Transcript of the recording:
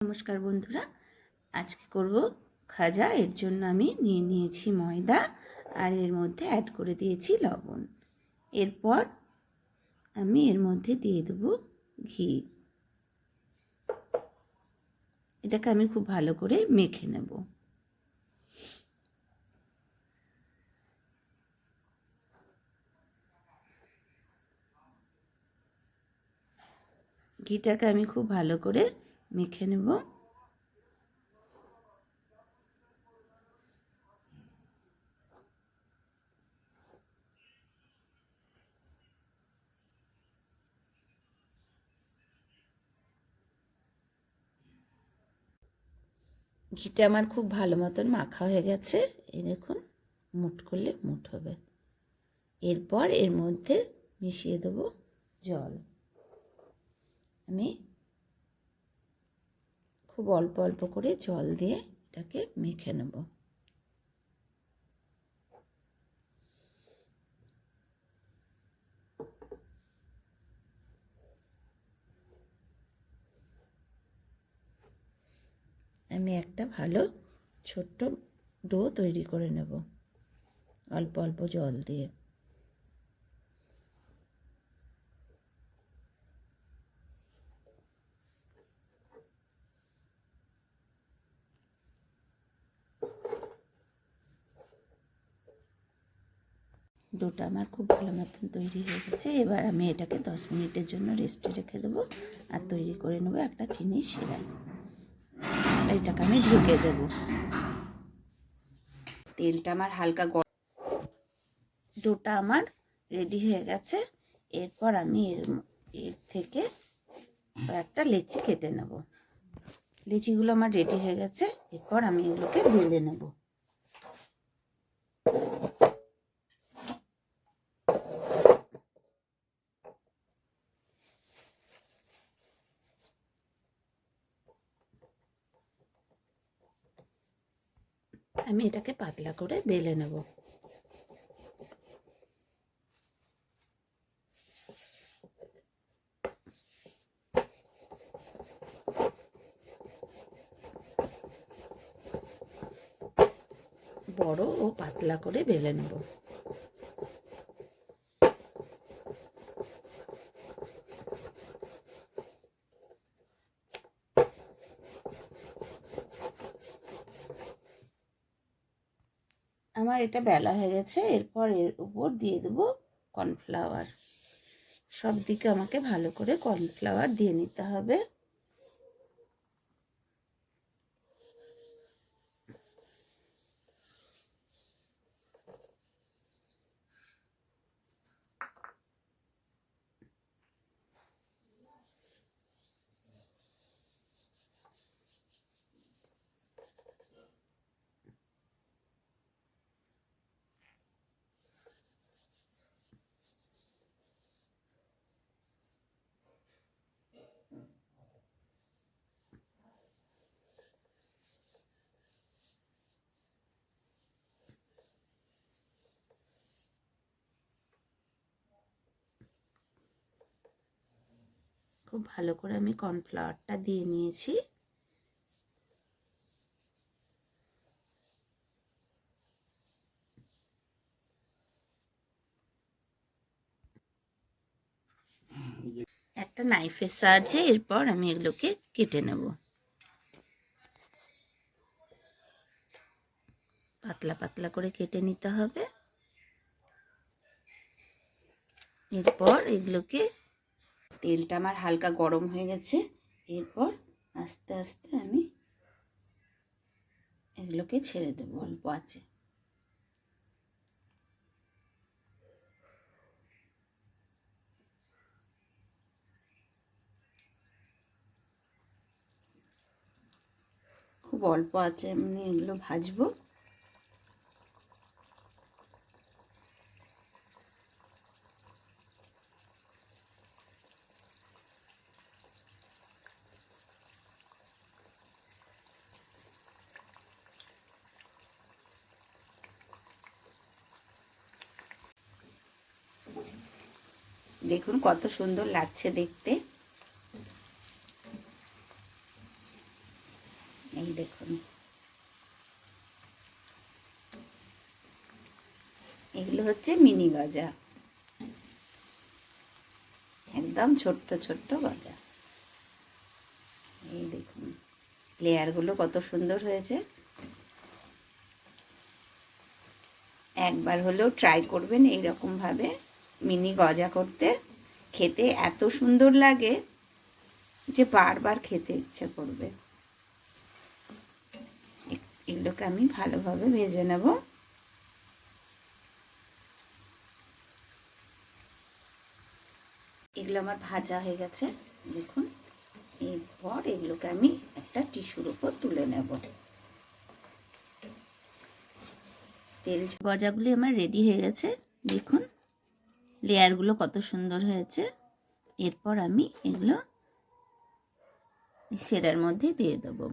নমস্কার বন্ধুরা, আজকে করব খাজা। এর জন্য আমি নিয়েছি ময়দা আর এর মধ্যে অ্যাড করে দিয়েছি লবণ। এরপর আমি এর মধ্যে দিয়ে দেব ঘি। এটাকে আমি খুব ভালো করে মেখে নেব। ঘিটাকে আমি খুব ভালো করে মেখে নেব। ঘিটা আমার খুব ভালো মতন মাখা হয়ে গেছে। এই দেখুন, মুঠ করলে মুঠ হবে। এরপর এর মধ্যে মিশিয়ে দেব জল। আমি খুব অল্প অল্প করে জল দিয়ে এটাকে মেখে নেব। আমি একটা ভালো ছোট্ট ডো তৈরি করে নেব অল্প অল্প জল দিয়ে। ডোটা আমার খুব ভালো মতন তৈরি হয়ে গেছে। এবার আমি এটাকে 10 মিনিটের জন্য রেস্টে রেখে দেবো আর তৈরি করে নেব একটা চিনির শিরা। এটাকে আমি ঢেকে দেবো। তেলটা আমার হালকা ডোটা আমার রেডি হয়ে গেছে। এরপর আমি এর থেকে একটা লেচি কেটে নেব। লেচিগুলো আমার রেডি হয়ে গেছে। এরপর আমি এগুলোকে বেলে নেব। আমি এটাকে পাতলা করে বেলে নেব। বড় ও পাতলা করে বেলে নেব। আমার এটা বেলা হয়ে গেছে। এরপর এর উপর দিয়ে দেবো কর্নফ্লাওয়ার। সব দিকে আমাকে ভালো করে কর্নফ্লাওয়ার দিয়ে নিতে হবে। খুব ভালো করে আমি কর্নফ্লাওয়ারটা দিয়ে নিয়েছি। একটা নাইফের সাহায্যে এরপর আমি এগুলোকে কেটে নেব। পাতলা পাতলা করে কেটে নিতে হবে। এরপর এগুলোকে, তেলটা আমার হালকা গরম হয়ে গেছে। এরপর আস্তে আস্তে আমি এগুলোকে ছেড়ে দেবো অল্প আছে। খুব অল্প আছে আমি এগুলো ভাজবো। দেখুন কত সুন্দর লাগছে দেখতে। এই দেখুন, এগুলো হচ্ছে মিনি গজা, একদম ছোট্ট ছোট্ট গজা। এই দেখুন লেয়ারগুলো কত সুন্দর হয়েছে। একবার হলেও ট্রাই করবেন এইরকমভাবে মিনি গজা করতে, খেতে এত সুন্দর লাগে যে বারবার খেতে ইচ্ছে করবে। এগুলোকে আমি ভালোভাবে ভেজে নেব। এগুলো আমার ভাজা হয়ে গেছে দেখুন। এরপর এগুলোকে আমি একটা টিস্যুর উপর তুলে নেব। তেল গজাগুলি আমার রেডি হয়ে গেছে দেখুন, লেয়ারগুলো কত সুন্দর হয়েছে। এরপর আমি এগুলো সেরার মধ্যে দিয়ে দেবো।